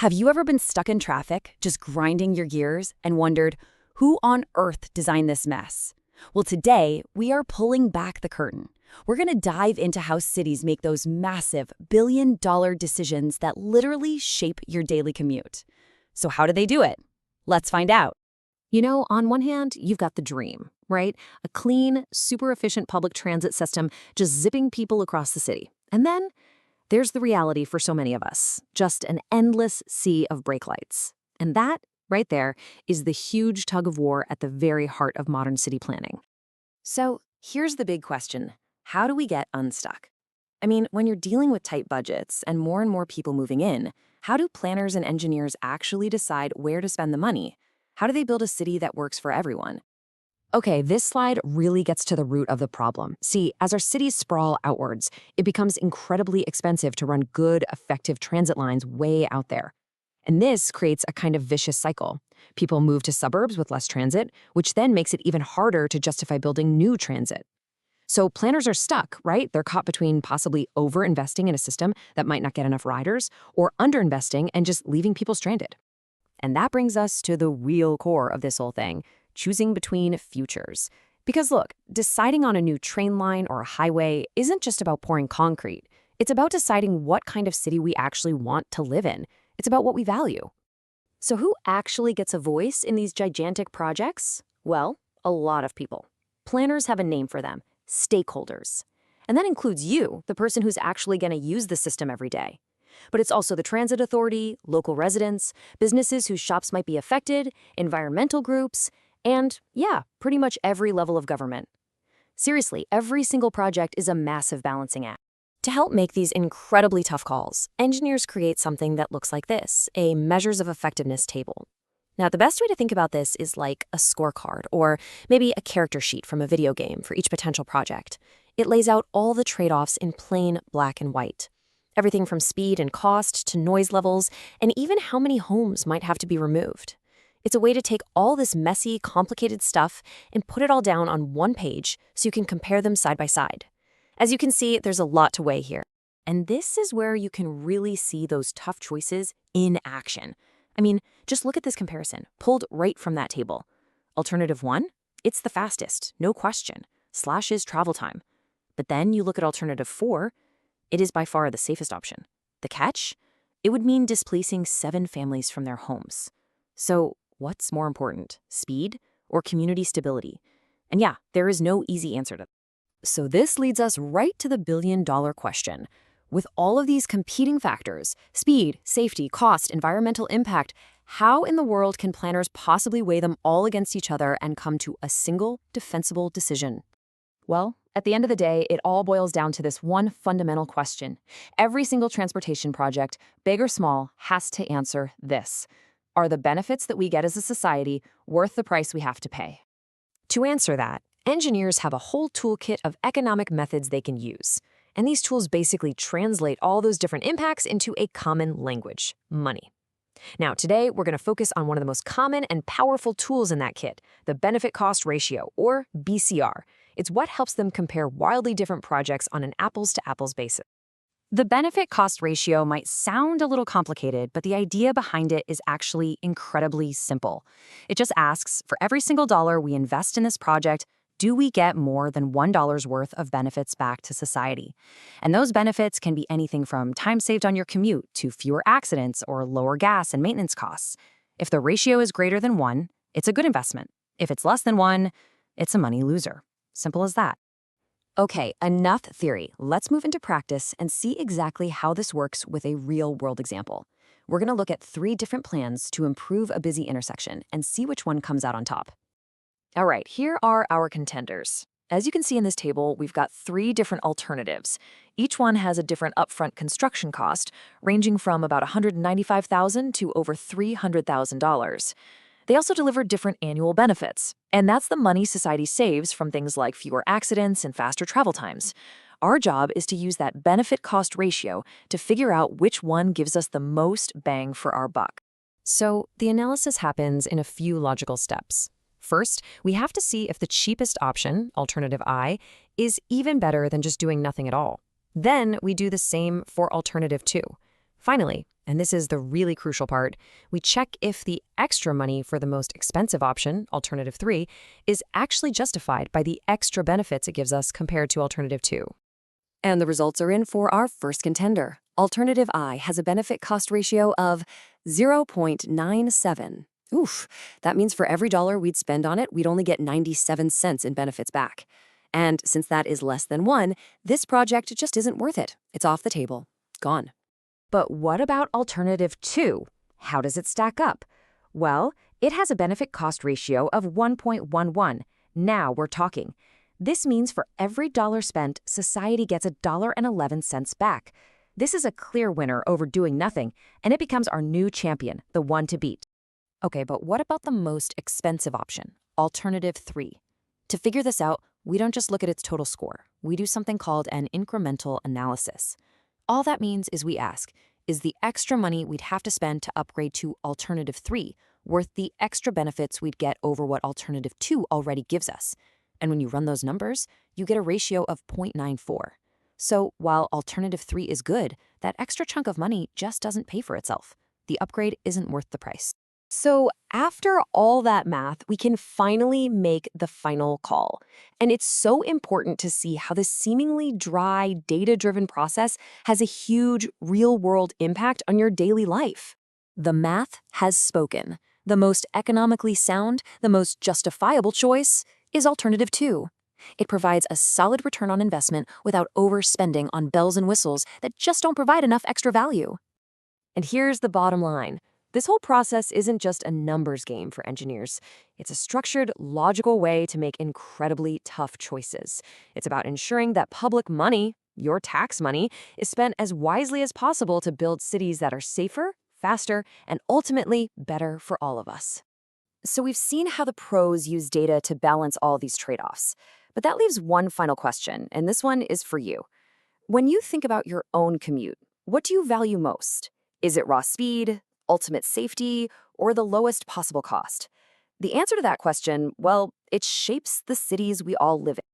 Have you ever been stuck in traffic, just grinding your gears, and wondered, who on earth designed this mess? Well, today, we are pulling back the curtain. We're going to dive into how cities make those massive billion-dollar decisions that literally shape your daily commute. So how do they do it? Let's find out. You know, on one hand, you've got the dream, right? A clean, super efficient public transit system just zipping people across the city. And then there's the reality for so many of us, just an endless sea of brake lights. And that, right there, is the huge tug of war at the very heart of modern city planning. So here's the big question. How do we get unstuck? I mean, when you're dealing with tight budgets and more people moving in, how do planners and engineers actually decide where to spend the money? How do they build a city that works for everyone? Okay, this slide really gets to the root of the problem. See, as our cities sprawl outwards, it becomes incredibly expensive to run good, effective transit lines way out there. And this creates a kind of vicious cycle. People move to suburbs with less transit, which then makes it even harder to justify building new transit. So planners are stuck, right? They're caught between possibly over-investing in a system that might not get enough riders or under-investing and just leaving people stranded. And that brings us to the real core of this whole thing, choosing between futures. Because look, deciding on a new train line or a highway isn't just about pouring concrete. It's about deciding what kind of city we actually want to live in. It's about what we value. So who actually gets a voice in these gigantic projects? Well, a lot of people. Planners have a name for them, stakeholders. And that includes you, the person who's actually going to use the system every day. But it's also the transit authority, local residents, businesses whose shops might be affected, environmental groups, and, yeah, pretty much every level of government. Seriously, every single project is a massive balancing act. To help make these incredibly tough calls, engineers create something that looks like this, a measures of effectiveness table. Now, the best way to think about this is like a scorecard, or maybe a character sheet from a video game for each potential project. It lays out all the trade-offs in plain black and white. Everything from speed and cost to noise levels, and even how many homes might have to be removed. It's a way to take all this messy, complicated stuff and put it all down on one page so you can compare them side by side. As you can see, there's a lot to weigh here. And this is where you can really see those tough choices in action. I mean, just look at this comparison, pulled right from that table. Alternative 1, it's the fastest, no question, slashes travel time. But then you look at alternative 4, it is by far the safest option. The catch? It would mean displacing 7 families from their homes. So what's more important, speed or community stability? And yeah, there is no easy answer to that. So this leads us right to the billion-dollar question. With all of these competing factors, speed, safety, cost, environmental impact, how in the world can planners possibly weigh them all against each other and come to a single, defensible decision? Well, at the end of the day, it all boils down to this one fundamental question. Every single transportation project, big or small, has to answer this. Are the benefits that we get as a society worth the price we have to pay? To answer that, engineers have a whole toolkit of economic methods they can use. And these tools basically translate all those different impacts into a common language, money. Now, today, we're going to focus on one of the most common and powerful tools in that kit, the benefit-cost ratio, or BCR. It's what helps them compare wildly different projects on an apples-to-apples basis. The benefit-cost ratio might sound a little complicated, but the idea behind it is actually incredibly simple. It just asks, for every single dollar we invest in this project, do we get more than $1 worth of benefits back to society? And those benefits can be anything from time saved on your commute to fewer accidents or lower gas and maintenance costs. If the ratio is greater than 1, it's a good investment. If it's less than 1, it's a money loser. Simple as that. Okay, enough theory. Let's move into practice and see exactly how this works with a real-world example. We're going to look at 3 different plans to improve a busy intersection and see which one comes out on top. All right, here are our contenders. As you can see in this table, we've got 3 different alternatives. Each one has a different upfront construction cost, ranging from about $195,000 to over $300,000. They also deliver different annual benefits, and that's the money society saves from things like fewer accidents and faster travel times. Our job is to use that benefit-cost ratio to figure out which one gives us the most bang for our buck. So the analysis happens in a few logical steps. First, we have to see if the cheapest option, alternative I, is even better than just doing nothing at all. Then we do the same for alternative 2. Finally, And this is the really crucial part. We check if the extra money for the most expensive option, alternative 3, is actually justified by the extra benefits it gives us compared to alternative 2. And the results are in for our first contender. Alternative I has a benefit cost ratio of 0.97. Oof, that means for every dollar we'd spend on it, we'd only get 97 cents in benefits back. And since that is less than 1, this project just isn't worth it. It's off the table. Gone. But what about alternative 2? How does it stack up? Well, it has a benefit cost ratio of 1.11. Now we're talking. This means for every dollar spent, society gets $1.11 back. This is a clear winner over doing nothing, and it becomes our new champion, the one to beat. Okay, but what about the most expensive option, alternative 3? To figure this out, we don't just look at its total score. We do something called an incremental analysis. All that means is we ask, is the extra money we'd have to spend to upgrade to alternative 3 worth the extra benefits we'd get over what alternative 2 already gives us? And when you run those numbers, you get a ratio of 0.94. So while alternative 3 is good, that extra chunk of money just doesn't pay for itself. The upgrade isn't worth the price. So after all that math, we can finally make the final call. And it's so important to see how this seemingly dry, data-driven process has a huge real-world impact on your daily life. The math has spoken. The most economically sound, the most justifiable choice is alternative 2. It provides a solid return on investment without overspending on bells and whistles that just don't provide enough extra value. And here's the bottom line. This whole process isn't just a numbers game for engineers. It's a structured, logical way to make incredibly tough choices. It's about ensuring that public money, your tax money, is spent as wisely as possible to build cities that are safer, faster, and ultimately better for all of us. So we've seen how the pros use data to balance all these trade-offs. But that leaves one final question, and this one is for you. When you think about your own commute, what do you value most? Is it raw speed, ultimate safety, or the lowest possible cost? The answer to that question, well, it shapes the cities we all live in.